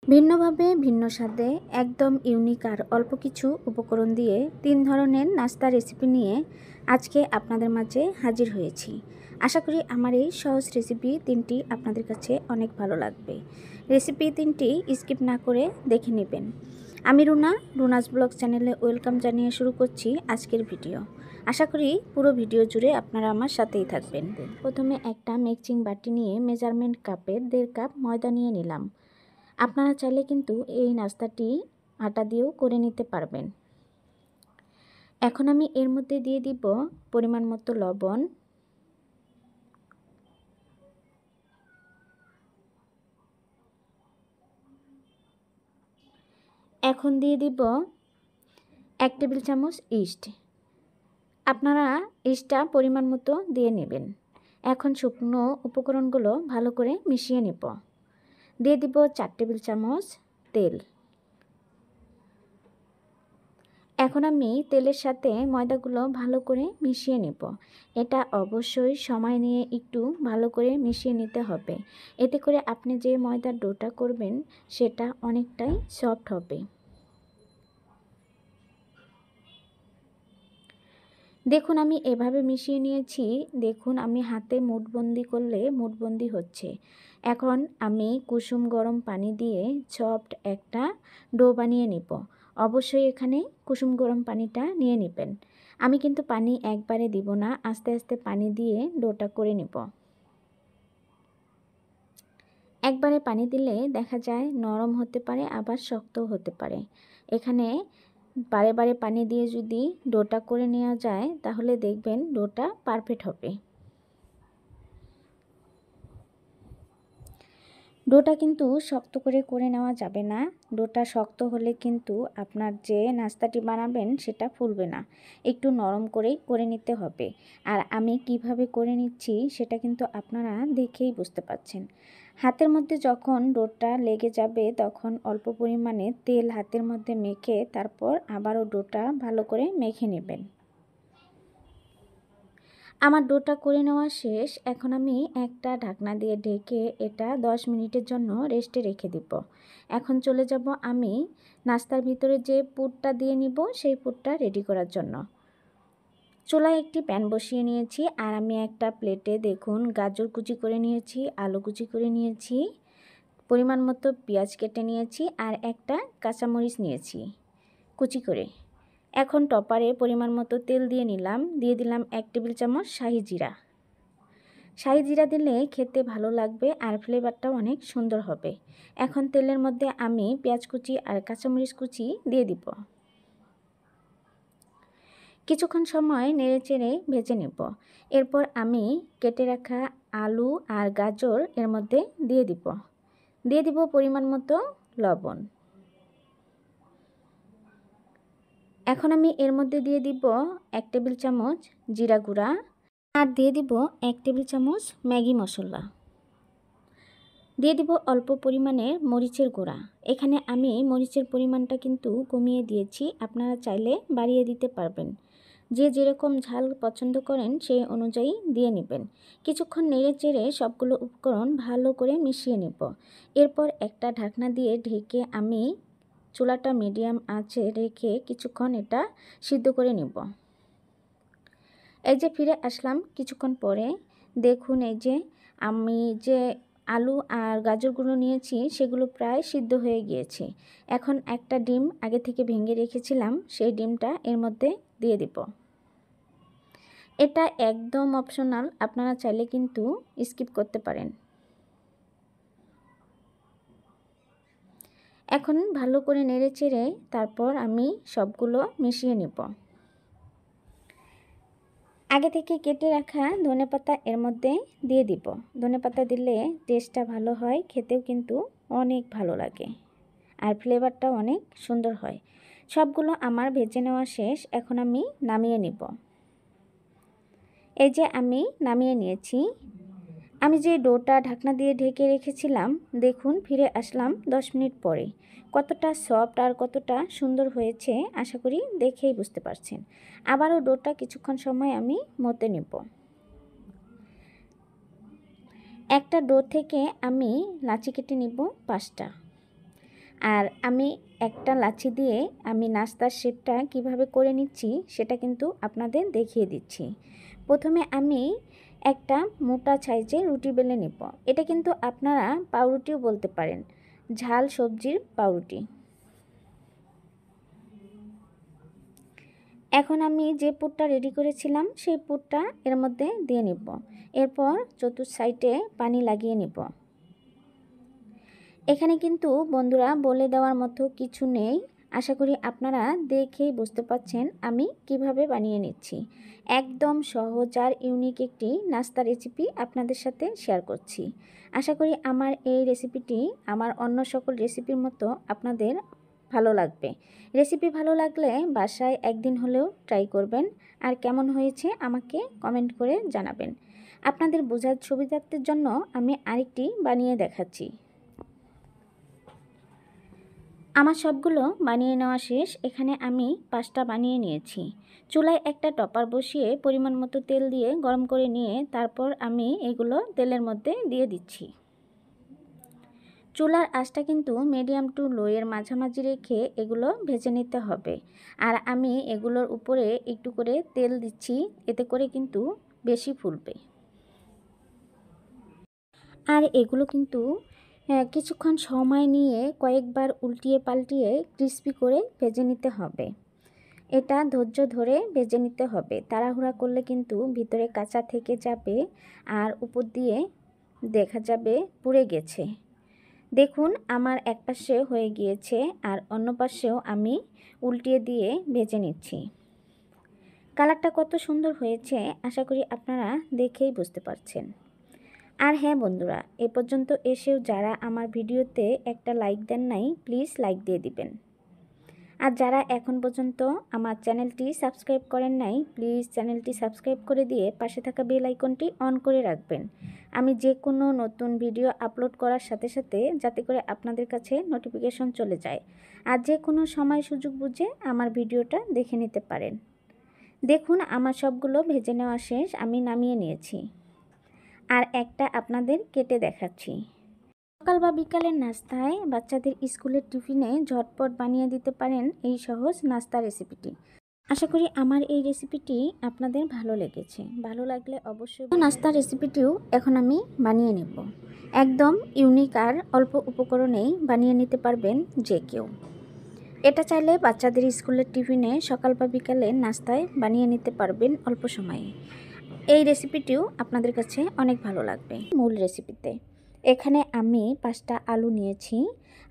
ভিন্নভাবে ভিন্ন স্বাদে একদম ইউনিক আর অল্প কিছু উপকরণ দিয়ে 3 ধরনের নাস্তা রেসিপি নিয়ে আজকে আপনাদের মাঝে হাজির হয়েছি। আশা করি আমার এই সহজ রেসিপি 3টি আপনাদের কাছে অনেক ভালো লাগবে। রেসিপি 3টি স্কিপ না করে দেখে নেবেন। আমি রুনাস ব্লগ চ্যানেলে ওয়েলকাম জানিয়ে শুরু করছি আজকের ভিডিও। আশা করি পুরো ভিডিও জুড়ে আপনারা আমার সাথেই থাকবেন। প্রথমে একটা মিক্সিং বাটি নিয়ে মেজারমেন্ট কাপের 1.5 কাপ ময়দা নিয়ে নিলাম। আপনারা চাইলে কিন্তু এই নাস্তাটি আটা দিয়েও করে নিতে পারবেন। এখন আমি এর মধ্যে দিয়ে দিব পরিমাণ মতো লবণ, এখন দিয়ে দিব 1 টেবিল চামচ ইস্ট। আপনারা ইস্টটা পরিমাণ মতো দিয়ে নেবেন। এখন শুকনো উপকরণগুলো ভালো করে মিশিয়ে নিব। দিয়ে দিব 4 টেবিল চামচ তেল। এখন আমি তেলের সাথে ময়দাগুলো ভালো করে মিশিয়ে নেব। এটা অবশ্যই সময় নিয়ে একটু ভালো করে মিশিয়ে নিতে হবে। এতে করে আপনি যে ময়দার ডোটা করবেন সেটা অনেকটাই সফট হবে। দেখুন আমি এভাবে মিশিয়ে নিয়েছি। দেখুন আমি হাতে মুঠবন্দি করলে মুঠবন্দি হচ্ছে। এখন আমি কুসুম গরম পানি দিয়ে সফট একটা ডো বানিয়ে নিব। অবশ্যই এখানে কুসুম গরম পানিটা নিয়ে নেবেন। আমি কিন্তু পানি একবারে দিব না, আস্তে আস্তে পানি দিয়ে ডোটা করে নিব। একবারে পানি দিলে দেখা যায় নরম হতে পারে, আবার শক্তও হতে পারে। এখানে বারে বারে পানি দিয়ে যদি ডোটা করে নেওয়া যায় তাহলে দেখবেন ডোটা পারফেক্ট হবে। ডোটা কিন্তু শক্ত করে নেওয়া যাবে না। ডোটা শক্ত হলে কিন্তু আপনার যে নাস্তাটি বানাবেন সেটা ফুলবে না। একটু নরম করেই করে নিতে হবে। আর আমি কিভাবে করে নিচ্ছি সেটা কিন্তু আপনারা দেখেই বুঝতে পারছেন। হাতের মধ্যে যখন ডোটা লেগে যাবে তখন অল্প পরিমাণে তেল হাতের মধ্যে মেখে তারপর আবারও ডোটা ভালো করে মেখে নেবেন। আমার ডোটা করে নেওয়া শেষ। এখন আমি একটা ঢাকনা দিয়ে ঢেকে এটা 10 মিনিটের জন্য রেস্টে রেখে দিব। এখন চলে যাব আমি নাস্তার ভিতরে যে পুরটা দিয়ে নিব সেই পুরটা রেডি করার জন্য। চুলায় একটি প্যান বসিয়ে নিয়েছি আর আমি একটা প্লেটে দেখুন গাজর কুচি করে নিয়েছি, আলু কুচি করে নিয়েছি, পরিমাণ মতো পেঁয়াজ কেটে নিয়েছি আর একটা কাঁচামরিচ নিয়েছি কুচি করে। এখন টপারে পরিমাণ মতো তেল দিয়ে নিলাম। দিয়ে দিলাম 1 টেবিল চামচ শাহি জিরা। শাহি জিরা দিলে খেতে ভালো লাগবে আর ফ্লেভারটাও অনেক সুন্দর হবে। এখন তেলের মধ্যে আমি পেঁয়াজ কুচি আর কাঁচামরিচ কুচি দিয়ে দিব। কিছুক্ষণ সময় নেড়েচেড়ে ভেজে নেব। এরপর আমি কেটে রাখা আলু আর গাজর এর মধ্যে দিয়ে দিব পরিমাণ মতো লবণ। এখন আমি এর মধ্যে দিয়ে দিব 1 টেবিল চামচ জিরা গুঁড়া আর দিয়ে দিব 1 টেবিল চামচ ম্যাগি মশলা। দিয়ে দিব অল্প পরিমাণে মরিচের গুঁড়া। এখানে আমি মরিচের পরিমাণটা কিন্তু কমিয়ে দিয়েছি, আপনারা চাইলে বাড়িয়ে দিতে পারবেন। যে যেরকম ঝাল পছন্দ করেন সেই অনুযায়ী দিয়ে নেবেন। কিছুক্ষণ নেড়ে চেড়ে সবগুলো উপকরণ ভালো করে মিশিয়ে নেব। এরপর একটা ঢাকনা দিয়ে ঢেকে আমি চুলাটা মিডিয়াম আঁচে রেখে কিছুক্ষণ এটা সিদ্ধ করে নেব। এই যে ফিরে আসলাম কিছুক্ষণ পরে। দেখুন এই যে আমি যে আলু আর গাজরগুলো নিয়েছি সেগুলো প্রায় সিদ্ধ হয়ে গিয়েছে। এখন একটা ডিম আগে থেকে ভেঙে রেখেছিলাম, সেই ডিমটা এর মধ্যে দিয়ে দিব। এটা একদম অপশনাল, আপনারা চাইলে কিন্তু স্কিপ করতে পারেন। এখন ভালো করে নেড়েচেড়ে তারপর আমি সবগুলো মিশিয়ে নেব। আগে থেকে কেটে রাখা ধনেপাতা এর মধ্যে দিয়ে দিব। ধনেপাতা দিলে টেস্টটা ভালো হয়, খেতেও কিন্তু অনেক ভালো লাগে আর ফ্লেভারটাও অনেক সুন্দর হয়। সবগুলো আমার ভেজে নেওয়া শেষ। এখন আমি নামিয়ে নিব। এই যে আমি নামিয়ে নিয়েছি। আমি যে ডোটা ঢাকনা দিয়ে ঢেকে রেখেছিলাম, দেখুন ফিরে আসলাম 10 মিনিট পরে। কতটা সফট আর কতটা সুন্দর হয়েছে আশা করি দেখেই বুঝতে পারছেন। আবারও ডোটা কিছুক্ষণ সময় আমি মতে নেব। একটা ডো থেকে আমি লাচি কেটে নিব 5টা। আর আমি একটা লাচি দিয়ে আমি নাস্তার শেপটা কিভাবে করে নিচ্ছি সেটা কিন্তু আপনাদের দেখিয়ে দিচ্ছি। প্রথমে আমি একটা মোটা সাইজের রুটি বেলে নেব। এটা কিন্তু আপনারা পাউরুটিও বলতে পারেন, ঝাল সবজির পাউরুটি। এখন আমি যে পুরটা রেডি করেছিলাম সেই পুরটা এর মধ্যে দিয়ে নিব। এরপর চতুর্থ সাইডে পানি লাগিয়ে নিব। এখানে কিন্তু বন্ধুরা বলে দেওয়ার মতো কিছু নেই। আশা করি আপনারা দেখেই বুঝতে পারছেন আমি কিভাবে বানিয়ে নিচ্ছি। একদম সহজ আর ইউনিক একটি নাস্তা রেসিপি আপনাদের সাথে শেয়ার করছি। আশা করি আমার এই রেসিপিটি আমার অন্য সকল রেসিপির মতো আপনাদের ভালো লাগবে। রেসিপি ভালো লাগলে বাসায় একদিন হলেও ট্রাই করবেন, আর কেমন হয়েছে আমাকে কমেন্ট করে জানাবেন। আপনাদের বোঝার সুবিধার্থের জন্য আমি আরেকটি বানিয়ে দেখাচ্ছি। আমার সবগুলো বানিয়ে নেওয়া শেষ। এখানে আমি 5টা বানিয়ে নিয়েছি। চুলায় একটা টপার বসিয়ে পরিমাণ মতো তেল দিয়ে গরম করে নিয়ে তারপর আমি এগুলো তেলের মধ্যে দিয়ে দিচ্ছি। চুলার আঁচটা কিন্তু মিডিয়াম টু লোয়ের মাঝামাঝি রেখে এগুলো ভেজে নিতে হবে। আর আমি এগুলোর উপরে একটু করে তেল দিচ্ছি, এতে করে কিন্তু বেশি ফুলবে। আর এগুলো কিন্তু কিছুক্ষণ সময় নিয়ে কয়েকবার উল্টিয়ে পাল্টিয়ে ক্রিস্পি করে ভেজে নিতে হবে। এটা ধৈর্য ধরে ভেজে নিতে হবে। তাড়াহুড়া করলে কিন্তু ভিতরে কাঁচা থেকে যাবে আর উপর দিয়ে দেখা যাবে পুড়ে গেছে। দেখুন আমার এক পাশে হয়ে গিয়েছে আর অন্য পাশেও আমি উল্টিয়ে দিয়ে ভেজে নিচ্ছি। কালারটা কত সুন্দর হয়েছে আশা করি আপনারা দেখেই বুঝতে পারছেন। আর হ্যাঁ বন্ধুরা, এ পর্যন্ত এসেও যারা আমার ভিডিওতে একটা লাইক দেন নাই, প্লিজ লাইক দিয়ে দিবেন। আর যারা এখন পর্যন্ত আমার চ্যানেলটি সাবস্ক্রাইব করেন নাই, প্লিজ চ্যানেলটি সাবস্ক্রাইব করে দিয়ে পাশে থাকা বেল আইকনটি অন করে রাখবেন। আমি যে কোনো নতুন ভিডিও আপলোড করার সাথে সাথে যাতে করে আপনাদের কাছে নোটিফিকেশন চলে যায়, আর যে কোনো সময় সুযোগ বুঝে আমার ভিডিওটা দেখে নিতে পারেন। দেখুন আমার সবগুলো ভেজে নেওয়া শেষ, আমি নামিয়ে নিয়েছি। আর একটা আপনাদের কেটে দেখাচ্ছি। সকাল বা বিকালের নাস্তায় বাচ্চাদের স্কুলের টিফিনে ঝটপট বানিয়ে দিতে পারেন এই সহজ নাস্তা রেসিপিটি। আশা করি আমার এই রেসিপিটি আপনাদের ভালো লেগেছে। ভালো লাগলে অবশ্যই নাস্তা রেসিপিটিও এখন আমি বানিয়ে নেব। একদম ইউনিক আর অল্প উপকরণেই বানিয়ে নিতে পারবেন যে কেউ। এটা চাইলে বাচ্চাদের স্কুলের টিফিনে সকাল বা বিকালে নাস্তায় বানিয়ে নিতে পারবেন অল্প সময়ে। এই রেসিপিটিও আপনাদের কাছে অনেক ভালো লাগবে। মূল রেসিপিতে এখানে আমি 5টা আলু নিয়েছি।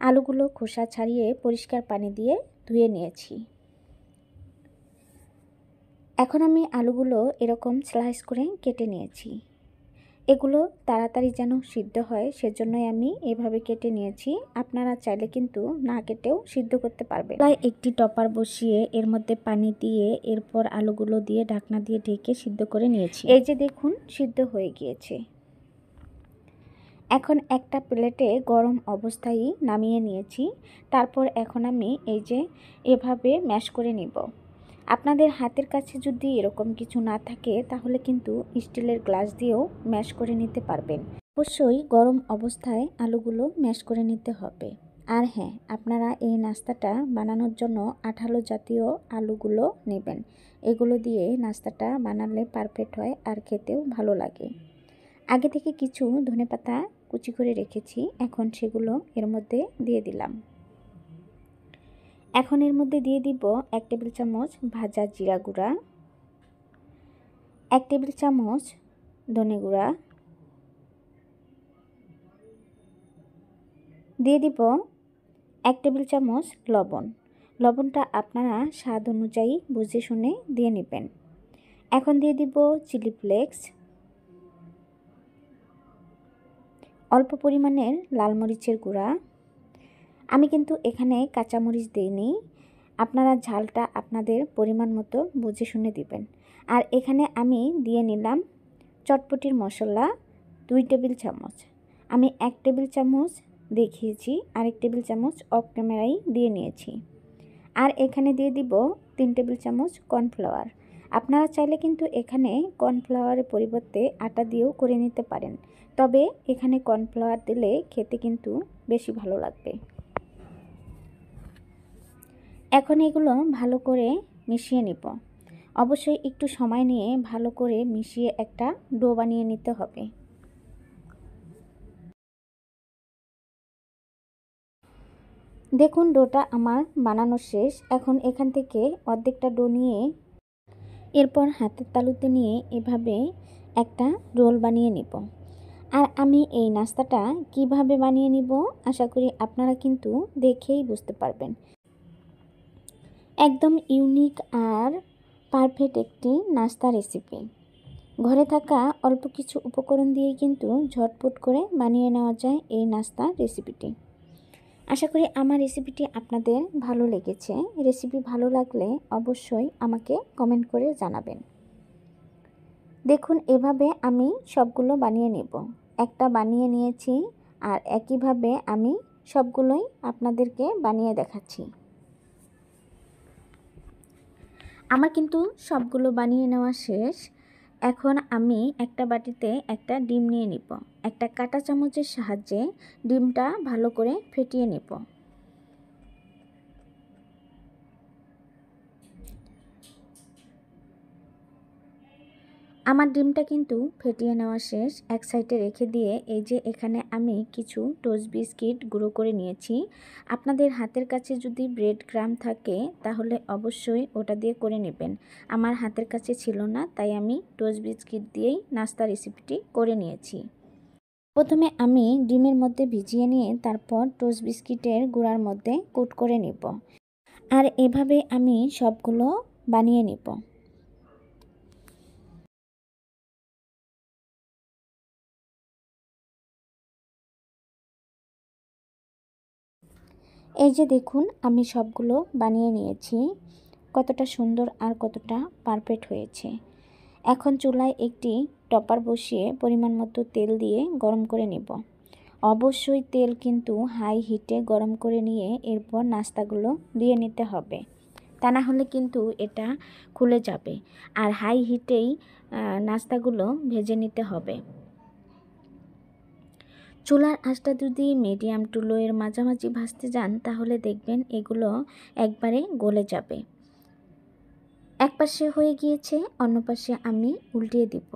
আলুগুলো খোসা ছাড়িয়ে পরিষ্কার পানি দিয়ে ধুয়ে নিয়েছি। এখন আমি আলুগুলো এরকম স্লাইস করে কেটে নিয়েছি। এগুলো তাড়াতাড়ি যেন সিদ্ধ হয় সেজন্যই আমি এভাবে কেটে নিয়েছি। আপনারা চাইলে কিন্তু না কেটেও সিদ্ধ করতে পারবেন। প্রায় একটি টপার বসিয়ে এর মধ্যে পানি দিয়ে এরপর আলুগুলো দিয়ে ঢাকনা দিয়ে ঢেকে সিদ্ধ করে নিয়েছি। এই যে দেখুন সিদ্ধ হয়ে গিয়েছে। এখন একটা প্লেটে গরম অবস্থায় নামিয়ে নিয়েছি। তারপর এখন আমি এই যে এভাবে ম্যাশ করে নিব। আপনাদের হাতের কাছে যদি এরকম কিছু না থাকে তাহলে কিন্তু স্টিলের গ্লাস দিয়েও ম্যাশ করে নিতে পারবেন। অবশ্যই গরম অবস্থায় আলুগুলো ম্যাশ করে নিতে হবে। আর হ্যাঁ, আপনারা এই নাস্তাটা বানানোর জন্য আঠালো জাতীয় আলুগুলো নেবেন। এগুলো দিয়ে নাস্তাটা বানালে পারফেক্ট হয় আর খেতেও ভালো লাগে। আগে থেকে কিছু ধনেপাতা কুচি করে রেখেছি, এখন সেগুলো এর মধ্যে দিয়ে দিলাম। এখন এর মধ্যে দিয়ে দিব 1 টেবিল চামচ ভাজা জিরা গুঁড়া, 1 টেবিল চামচ ধনে গুঁড়া, দিয়ে দিব 1 টেবিল চামচ লবণ। লবণটা আপনারা স্বাদ অনুযায়ী বুঝে শুনে দিয়ে নেবেন। এখন দিয়ে দিব চিলি ফ্লেক্স, অল্প পরিমাণের লাল মরিচের গুঁড়া। আমি কিন্তু এখানে কাঁচামরিচ দিইনি, আপনারা ঝালটা আপনাদের পরিমাণ মতো বুঝে শুনে দিবেন। আর এখানে আমি দিয়ে নিলাম চটপটির মশলা 2 টেবিল চামচ। আমি 1 টেবিল চামচ দেখিয়েছি, আর 1 টেবিল চামচ অফ ক্যামেরায় দিয়ে নিয়েছি। আর এখানে দিয়ে দিব 3 টেবিল চামচ কর্নফ্লাওয়ার। আপনারা চাইলে কিন্তু এখানে কর্নফ্লাওয়ারের পরিবর্তে আটা দিয়েও করে নিতে পারেন, তবে এখানে কর্নফ্লাওয়ার দিলে খেতে কিন্তু বেশি ভালো লাগবে। এখন এগুলো ভালো করে মিশিয়ে নিব। অবশ্যই একটু সময় নিয়ে ভালো করে মিশিয়ে একটা ডো বানিয়ে নিতে হবে। দেখুন ডোটা আমার বানানো শেষ। এখন এখান থেকে অর্ধেকটা ডো নিয়ে এরপর হাতের তালুতে নিয়ে এভাবে একটা রোল বানিয়ে নিব। আর আমি এই নাস্তাটা কিভাবে বানিয়ে নিব আশা করি আপনারা কিন্তু দেখেই বুঝতে পারবেন। একদম ইউনিক আর পারফেক্ট একটি নাস্তা রেসিপি। ঘরে থাকা অল্প কিছু উপকরণ দিয়েই কিন্তু ঝটপট করে বানিয়ে নেওয়া যায় এই নাস্তা রেসিপিটি। আশা করি আমার রেসিপিটি আপনাদের ভালো লেগেছে। রেসিপি ভালো লাগলে অবশ্যই আমাকে কমেন্ট করে জানাবেন। দেখুন এভাবে আমি সবগুলো বানিয়ে নেব। একটা বানিয়ে নিয়েছি আর একইভাবে আমি সবগুলোই আপনাদেরকে বানিয়ে দেখাচ্ছি। আমার কিন্তু সবগুলো বানিয়ে নেওয়া শেষ। এখন আমি একটা বাটিতে একটা ডিম নিয়ে নিব। একটা কাঁটা চামচের সাহায্যে ডিমটা ভালো করে ফেটিয়ে নেব। আমার ডিমটা কিন্তু ফেটিয়ে নেওয়া শেষ। এক সাইডে রেখে দিয়ে এই যে এখানে আমি কিছু টোস্ট বিস্কিট গুঁড়ো করে নিয়েছি। আপনাদের হাতের কাছে যদি ব্রেড ক্রাম্ব থাকে তাহলে অবশ্যই ওটা দিয়ে করে নেবেন। আমার হাতের কাছে ছিল না, তাই আমি টোস্ট বিস্কিট দিয়েই নাস্তা রেসিপিটি করে নিয়েছি। প্রথমে আমি ডিমের মধ্যে ভিজিয়ে নিয়ে তারপর টোস্ট বিস্কিটের গুঁড়ার মধ্যে কোট করে নেব। আর এভাবে আমি সবগুলো বানিয়ে নেব। এই যে দেখুন আমি সবগুলো বানিয়ে নিয়েছি। কতটা সুন্দর আর কতটা পারফেক্ট হয়েছে। এখন চুলায় একটি টপার বসিয়ে পরিমাণ মতো তেল দিয়ে গরম করে নেব। অবশ্যই তেল কিন্তু হাই হিটে গরম করে নিয়ে এরপর নাস্তাগুলো দিয়ে নিতে হবে, তা না হলে কিন্তু এটা খুলে যাবে। আর হাই হিটেই নাস্তাগুলো ভেজে নিতে হবে। চুলার আঁচটা যদি মিডিয়াম টু লোয়ের মাঝামাঝি ভাজতে যান তাহলে দেখবেন এগুলো একবারে গলে যাবে। এক পাশে হয়ে গিয়েছে, অন্য পাশে আমি উল্টিয়ে দিব।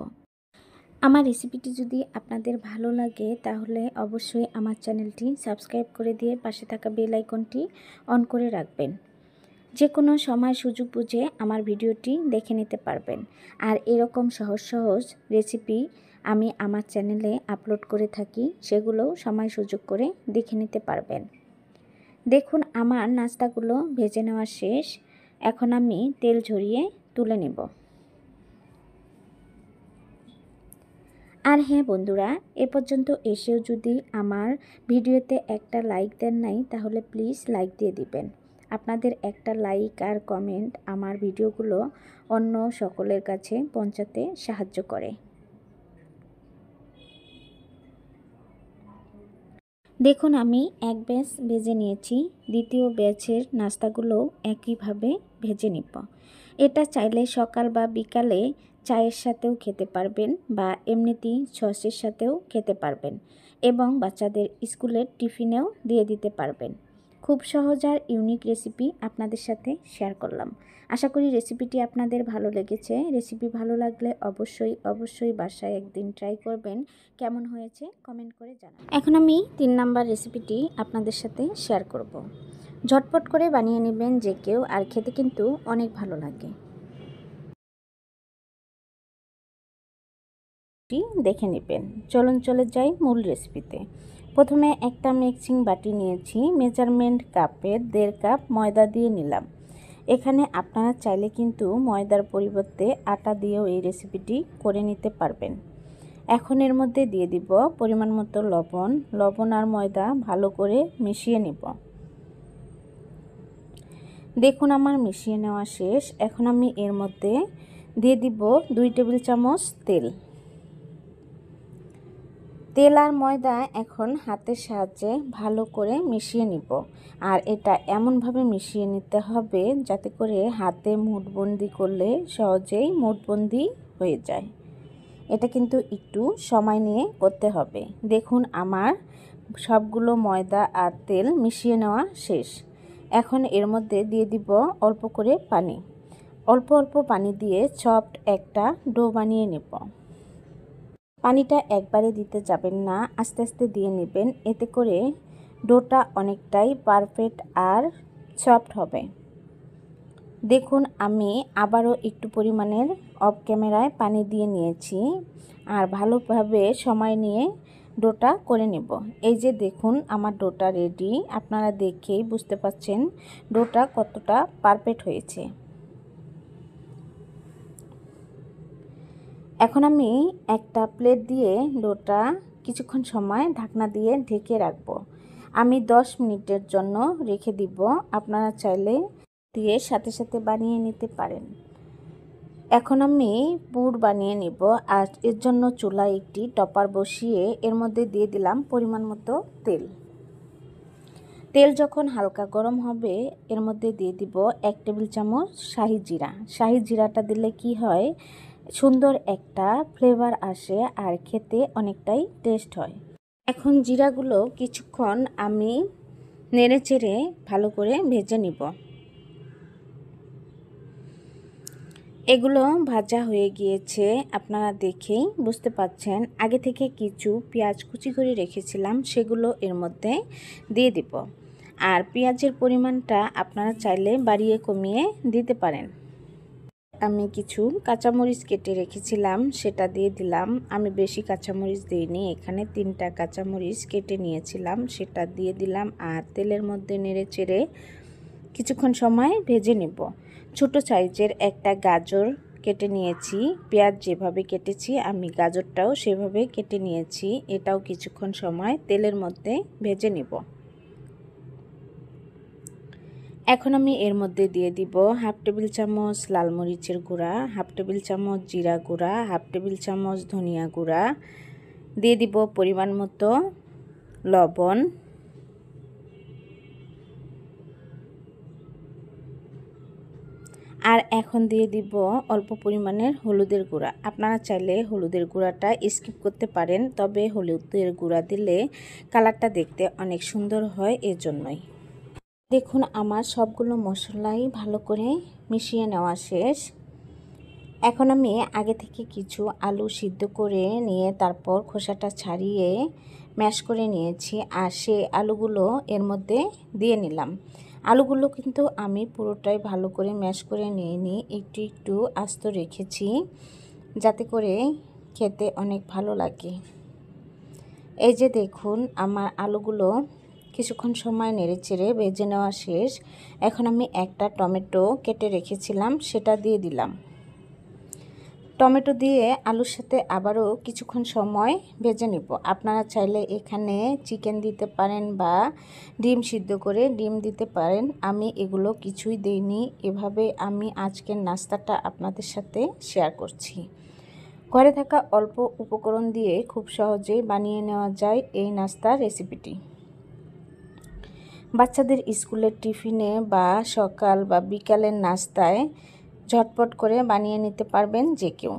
আমার রেসিপিটি যদি আপনাদের ভালো লাগে তাহলে অবশ্যই আমার চ্যানেলটি সাবস্ক্রাইব করে দিয়ে পাশে থাকা বেল আইকনটি অন করে রাখবেন। যে কোনো সময় সুযোগ বুঝে আমার ভিডিওটি দেখে নিতে পারবেন। আর এরকম সহজ সহজ রেসিপি আমি আমার চ্যানেলে আপলোড করে থাকি, সেগুলোও সময় সুযোগ করে দেখে নিতে পারবেন। দেখুন আমার নাস্তাগুলো ভেজে নেওয়া শেষ। এখন আমি তেল ঝরিয়ে তুলে নেব। আর হ্যাঁ বন্ধুরা, এ পর্যন্ত এসেও যদি আমার ভিডিওতে একটা লাইক দেন নাই তাহলে প্লিজ লাইক দিয়ে দিবেন। আপনাদের একটা লাইক আর কমেন্ট আমার ভিডিওগুলো অন্য সকলের কাছে পৌঁছাতে সাহায্য করে। দেখুন আমি এক ব্যাচ ভেজে নিয়েছি, দ্বিতীয় ব্যাচের নাস্তাগুলোও একইভাবে ভেজে নিব। এটা চাইলে সকাল বা বিকালে চায়ের সাথেও খেতে পারবেন বা এমনিতেই সসের সাথেও খেতে পারবেন এবং বাচ্চাদের স্কুলের টিফিনেও দিয়ে দিতে পারবেন। খুব সহজ আর ইউনিক রেসিপি আপনাদের সাথে শেয়ার করলাম। আশা করি রেসিপিটি আপনাদের ভালো লেগেছে। রেসিপি ভালো লাগলে অবশ্যই বাসায় একদিন ট্রাই করবেন। কেমন হয়েছে কমেন্ট করে জানাবেন। এখন আমি 3 নাম্বার রেসিপিটি আপনাদের সাথে শেয়ার করব। ঝটপট করে বানিয়ে নেবেন যে কেউ, আর খেতে কিন্তু অনেক ভালো লাগে। দেখে নেবেন। চলুন চলে যাই মূল রেসিপিতে। প্রথমে একটা মিক্সিং বাটি নিয়েছি, মেজারমেন্ট কাপের 1.5 কাপ ময়দা দিয়ে নিলাম। এখানে আপনারা চাইলে কিন্তু ময়দার পরিবর্তে আটা দিয়েও এই রেসিপিটি করে নিতে পারবেন। এখন এর মধ্যে দিয়ে দিব পরিমাণ মতো লবণ আর ময়দা ভালো করে মিশিয়ে নিব। দেখুন আমার মিশিয়ে নেওয়া শেষ। এখন আমি এর মধ্যে দিয়ে দিব 2 টেবিল চামচ তেল আর ময়দা এখন হাতের সাহায্যে ভালো করে মিশিয়ে নিব। আর এটা এমনভাবে মিশিয়ে নিতে হবে যাতে করে হাতে মুঠবন্দি করলে সহজেই মুঠবন্দি হয়ে যায়। এটা কিন্তু একটু সময় নিয়ে করতে হবে। দেখুন আমার সবগুলো ময়দা আর তেল মিশিয়ে নেওয়া শেষ। এখন এর মধ্যে দিয়ে দিব অল্প করে পানি। অল্প অল্প পানি দিয়ে সফট একটা ডো বানিয়ে নেব। পানিটা একবারে দিতে যাবেন না, আস্তে আস্তে দিয়ে নেবেন, এতে করে ডোটা অনেকটাই পারফেক্ট আর সফট হবে। দেখুন আমি আবারও একটু পরিমাণের অফ ক্যামেরায় পানি দিয়ে নিয়েছি আর ভালোভাবে সময় নিয়ে ডোটা করে নেব। এই যে দেখুন আমার ডোটা রেডি, আপনারা দেখেই বুঝতে পারছেন ডোটা কতটা পারফেক্ট হয়েছে। এখন আমি একটা প্লেট দিয়ে ডোটা কিছুক্ষণ সময় ঢাকনা দিয়ে ঢেকে রাখব। আমি 10 মিনিটের জন্য রেখে দিব। আপনারা চাইলে দিয়ে সাথে সাথে বানিয়ে নিতে পারেন। এখন আমি পুর বানিয়ে নিব আর এর জন্য চুলায় একটি টপার বসিয়ে এর মধ্যে দিয়ে দিলাম পরিমাণ মতো তেল। তেল যখন হালকা গরম হবে এর মধ্যে দিয়ে দিব 1 টেবিল চামচ শাহি জিরা। শাহি জিরাটা দিলে কি হয়, সুন্দর একটা ফ্লেভার আসে আর খেতে অনেকটাই টেস্ট হয়। এখন জিরাগুলো কিছুক্ষণ আমি নেড়েচেড়ে ভালো করে ভেজে নিব। এগুলো ভাজা হয়ে গিয়েছে, আপনারা দেখেই বুঝতে পাচ্ছেন। আগে থেকে কিছু পেঁয়াজ কুচি করে রেখেছিলাম, সেগুলো এর মধ্যে দিয়ে দিব। আর পেঁয়াজের পরিমাণটা আপনারা চাইলে বাড়িয়ে কমিয়ে দিতে পারেন। আমি কিছু কাঁচামরিচ কেটে রেখেছিলাম, সেটা দিয়ে দিলাম। আমি বেশি কাঁচামরিচ দিইনি, এখানে 3টা কাঁচামরিচ কেটে নিয়েছিলাম, সেটা দিয়ে দিলাম। আর তেলের মধ্যে নেড়ে চেড়ে কিছুক্ষণ সময় ভেজে নেব। ছোট সাইজের একটা গাজর কেটে নিয়েছি, পেঁয়াজ যেভাবে কেটেছি আমি গাজরটাও সেভাবে কেটে নিয়েছি। এটাও কিছুক্ষণ সময় তেলের মধ্যে ভেজে নেব। এখন আমি এর মধ্যে দিয়ে দিব 1/2 টেবিল চামচ লাল মরিচের গুঁড়া, 1/2 টেবিল চামচ জিরা গুঁড়া, 1/2 টেবিল চামচ ধনিয়া গুঁড়া, দিয়ে দিব পরিমাণ মতো লবণ, আর এখন দিয়ে দিব অল্প পরিমাণের হলুদের গুঁড়া। আপনারা চাইলে হলুদের গুঁড়াটা স্কিপ করতে পারেন, তবে হলুদের গুঁড়া দিলে কালারটা দেখতে অনেক সুন্দর হয়, এজন্যই। দেখুন আমার সবগুলো মশলাই ভালো করে মিশিয়ে নেওয়া শেষ। এখন আমি আগে থেকে কিছু আলু সিদ্ধ করে নিয়ে তারপর খোসাটা ছাড়িয়ে ম্যাশ করে নিয়েছি, আর সেই আলুগুলো এর মধ্যে দিয়ে নিলাম। আলুগুলো কিন্তু আমি পুরোটাই ভালো করে ম্যাশ করে নিইনি, একটু একটু আস্ত রেখেছি যাতে করে খেতে অনেক ভালো লাগে। এই যে দেখুন আমার আলুগুলো কিছুক্ষণ সময় নেড়েচেড়ে ভেজে নেওয়া শেষ। এখন আমি একটা টমেটো কেটে রেখেছিলাম, সেটা দিয়ে দিলাম। টমেটো দিয়ে আলুর সাথে আবারও কিছুক্ষণ সময় ভেজে নেব। আপনারা চাইলে এখানে চিকেন দিতে পারেন বা ডিম সিদ্ধ করে ডিম দিতে পারেন। আমি এগুলো কিছুই দেইনি, এভাবে আমি আজকের নাস্তাটা আপনাদের সাথে শেয়ার করছি। ঘরে থাকা অল্প উপকরণ দিয়ে খুব সহজেই বানিয়ে নেওয়া যায় এই নাস্তার রেসিপিটি। বাচ্চাদের স্কুলের টিফিনে বা সকাল বা বিকালের নাস্তায় ঝটপট করে বানিয়ে নিতে পারবেন যে কেউ।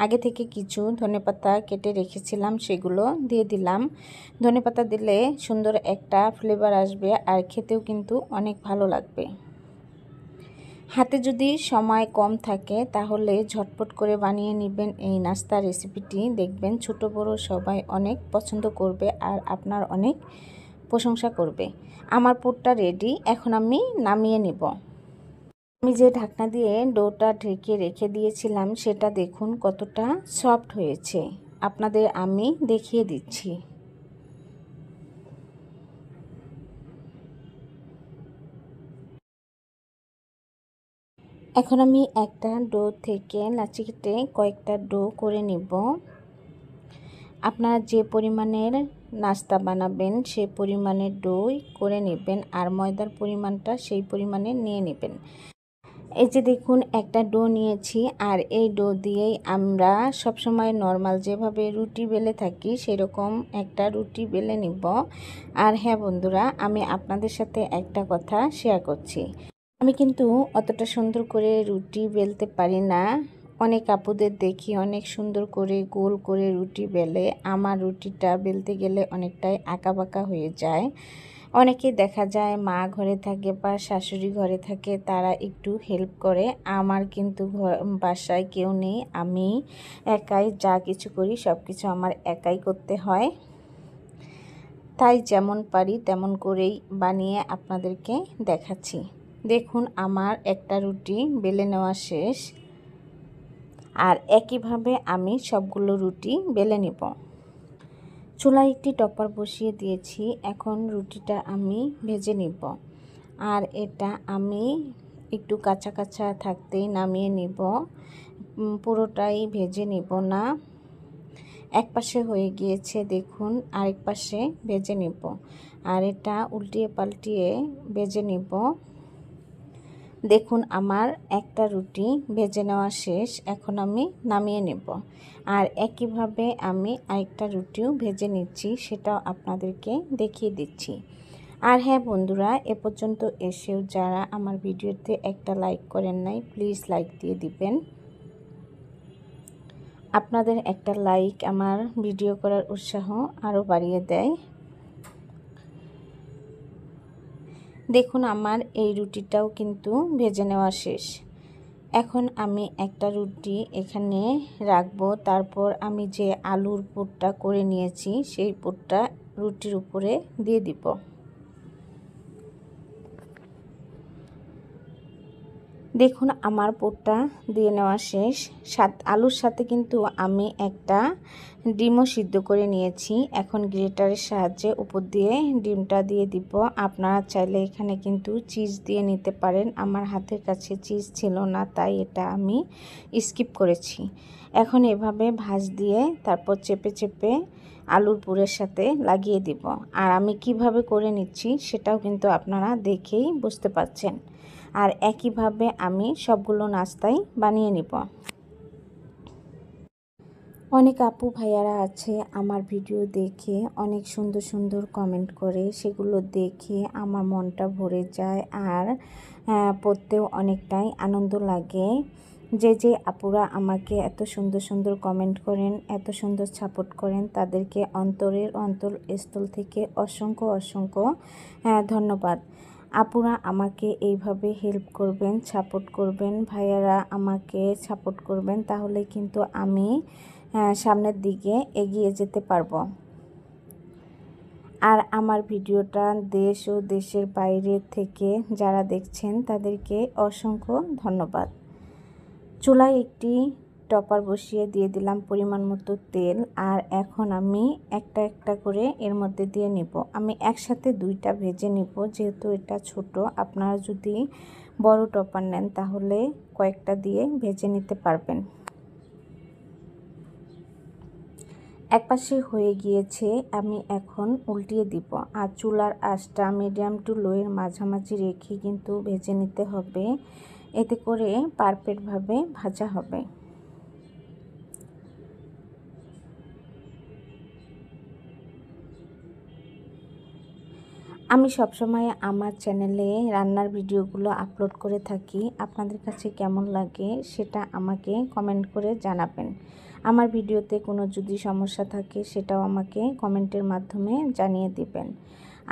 আগে থেকে কিছু ধনেপাতা কেটে রেখেছিলাম, সেগুলো দিয়ে দিলাম। ধনেপাতা দিলে সুন্দর একটা ফ্লেভার আসবে আর খেতেও কিন্তু অনেক ভালো লাগবে। হাতে যদি সময় কম থাকে তাহলে ঝটপট করে বানিয়ে নেবেন এই নাস্তা রেসিপিটি, দেখবেন ছোট বড় সবাই অনেক পছন্দ করবে আর আপনার অনেক প্রশংসা করবে। আমার পুরটা রেডি, এখন আমি নামিয়ে নেব। আমি যে ঢাকনা দিয়ে ডোটা ঢেকে রেখে দিয়েছিলাম সেটা দেখুন কতটা সফট হয়েছে, আপনাদের আমি দেখিয়ে দিচ্ছি। এখন আমি একটা ডো থেকে লাচি কেটে কয়েকটা ডো করে নেব। আপনারা যে পরিমাণের নাস্তা বানাবেন সেই পরিমাণের ডোই করে নেবেন, আর ময়দার পরিমাণটা সেই পরিমাণে নিয়ে নেবেন। এই যে দেখুন একটা ডো নিয়েছি, আর এই ডো দিয়েই আমরা সবসময় নর্মাল যেভাবে রুটি বেলে থাকি সেরকম একটা রুটি বেলে নিব। আর হ্যাঁ বন্ধুরা, আমি আপনাদের সাথে একটা কথা শেয়ার করছি, আমি কিন্তু অতটা সুন্দর করে রুটি বেলতে পারি না। অনেক আপুদের দেখি অনেক সুন্দর করে গোল করে রুটি বেলে, আমার রুটিটা বেলতে গেলে অনেকটাই আঁকাবাঁকা হয়ে যায়। অনেকে দেখা যায় মা ঘরে থাকে বা শাশুড়ি ঘরে থাকে, তারা একটু হেল্প করে। আমার কিন্তু বাসায় কেউ নেই, আমি একাই যা কিছু করি সব কিছু আমার একাই করতে হয়। তাই যেমন পারি তেমন করেই বানিয়ে আপনাদেরকে দেখাচ্ছি। দেখুন আমার একটা রুটি বেলে নেওয়া শেষ, আর একইভাবে আমি সবগুলো রুটি বেলে নেব। চুলায় একটি টপার বসিয়ে দিয়েছি, এখন রুটিটা আমি ভেজে নিব। আর এটা আমি একটু কাঁচা কাঁচা থাকতেই নামিয়ে নিব, পুরোটাই ভেজে নিব না। এক পাশে হয়ে গিয়েছে দেখুন, আরেক পাশে ভেজে নিব। আর এটা উল্টিয়ে পাল্টিয়ে ভেজে নিব। দেখুন আমার একটা রুটি ভেজে নেওয়া শেষ, এখন আমি নামিয়ে নেব। আর একইভাবে আমি আরেকটা রুটিও ভেজে নিচ্ছি, সেটাও আপনাদেরকে দেখিয়ে দিচ্ছি। আর হ্যাঁ বন্ধুরা, এ পর্যন্ত এসেও যারা আমার ভিডিওতে একটা লাইক করেন নাই, প্লিজ লাইক দিয়ে দিবেন। আপনাদের একটা লাইক আমার ভিডিও করার উৎসাহ আরও বাড়িয়ে দেয়। দেখুন আমার এই রুটিটাও কিন্তু ভেজে নেওয়া শেষ। এখন আমি একটা রুটি এখানে রাখবো, তারপর আমি যে আলুর পুরটা করে নিয়েছি সেই পুরটা রুটির উপরে দিয়ে দিব। দেখুন আমার পুরটা দিয়ে নেওয়া শেষ। আলুর সাথে কিন্তু আমি একটা ডিমও সিদ্ধ করে নিয়েছি। এখন গ্রেটারের সাহায্যে উপর দিয়ে ডিমটা দিয়ে দিব। আপনারা চাইলে এখানে কিন্তু চিজ দিয়ে নিতে পারেন। আমার হাতের কাছে চিজ ছিল না, তাই এটা আমি স্কিপ করেছি। এখন এভাবে ভাঁজ দিয়ে তারপর চেপে চেপে আলুর পুরের সাথে লাগিয়ে দিব। আর আমি কিভাবে করে নিচ্ছি সেটাও কিন্তু আপনারা দেখেই বুঝতে পারছেন। আর একইভাবে আমি সবগুলো নাস্তাই বানিয়ে নিব। অনেক আপু ভাইয়ারা আছে আমার ভিডিও দেখে অনেক সুন্দর সুন্দর কমেন্ট করে, সেগুলো দেখে আমার মনটা ভরে যায়। আর পড়তেও অনেকটাই আনন্দ লাগে। যে যে আপুরা আমাকে এত সুন্দর সুন্দর কমেন্ট করেন, এত সুন্দর সাপোর্ট করেন, তাদেরকে অন্তরের অন্তঃস্থল থেকে অসংখ্য অসংখ্য ধন্যবাদ। আপুরা আমাকে এইভাবে হেল্প করবেন, সাপোর্ট করবেন, ভাইয়ারা আমাকে সাপোর্ট করবেন, তাহলে কিন্তু আমি সামনের দিকে এগিয়ে যেতে পারবো। আর আমার ভিডিওটা দেশ ও দেশের বাইরে থেকে যারা দেখছেন তাদেরকে অসংখ্য ধন্যবাদ। চুলায় একটি টপার বসিয়ে দিয়ে দিলাম পরিমাণ মতো তেল। আর এখন আমি একটা একটা করে এর মধ্যে দিয়ে নিব। আমি একসাথে দুইটা ভেজে নিব, যেহেতু এটা ছোট। আপনারা যদি বড় টপার নেন তাহলে কয়েকটা দিয়ে ভেজে নিতে পারবেন। এক পাশে হয়ে গিয়েছে, আমি এখন উল্টিয়ে দিব। আর চুলার আঁচটা মিডিয়াম টু লোয়ের মাঝামাঝি রেখে কিন্তু ভেজে নিতে হবে, এতে করে পারফেক্টভাবে ভাজা হবে। আমি সবসময় আমার চ্যানেলে রান্নার ভিডিওগুলো আপলোড করে থাকি। আপনাদের কাছে কেমন লাগে সেটা আমাকে কমেন্ট করে জানাবেন। আমার ভিডিওতে কোনো যদি সমস্যা থাকে সেটাও আমাকে কমেন্টের মাধ্যমে জানিয়ে দিবেন।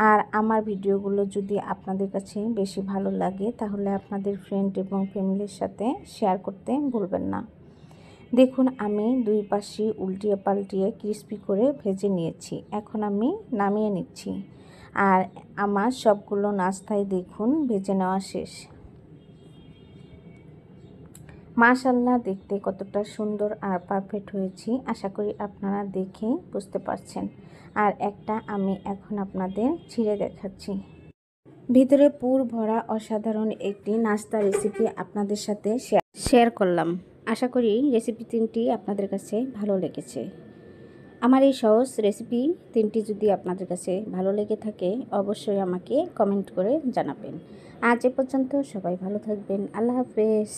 আর আমার ভিডিওগুলো যদি আপনাদের কাছে বেশি ভালো লাগে তাহলে আপনাদের ফ্রেন্ড এবং ফ্যামিলির সাথে শেয়ার করতে ভুলবেন না। দেখুন আমি দুই পাশে উল্টিয়ে পাল্টিয়ে ক্রিস্পি করে ভেজে নিয়েছি, এখন আমি নামিয়ে নিচ্ছি। আর আমার সবগুলো নাস্তাই দেখুন ভেজে নেওয়া শেষ। মাশাআল্লাহ, দেখতে কতটা সুন্দর আর পারফেক্ট হয়েছি, আশা করি আপনারা দেখে বুঝতে পারছেন। আর একটা আমি এখন আপনাদের ছিঁড়ে দেখাচ্ছি। ভিতরে পুর ভরা অসাধারণ একটি নাস্তা রেসিপি আপনাদের সাথে শেয়ার করলাম। আশা করি রেসিপি তিনটি আপনাদের কাছে ভালো লেগেছে। আমার এই সহজ রেসিপি তিনটি যদি আপনাদের কাছে ভালো লেগে থাকে অবশ্যই আমাকে কমেন্ট করে জানাবেন। আজ এ পর্যন্ত, সবাই ভালো থাকবেন। আল্লাহ হাফেজ।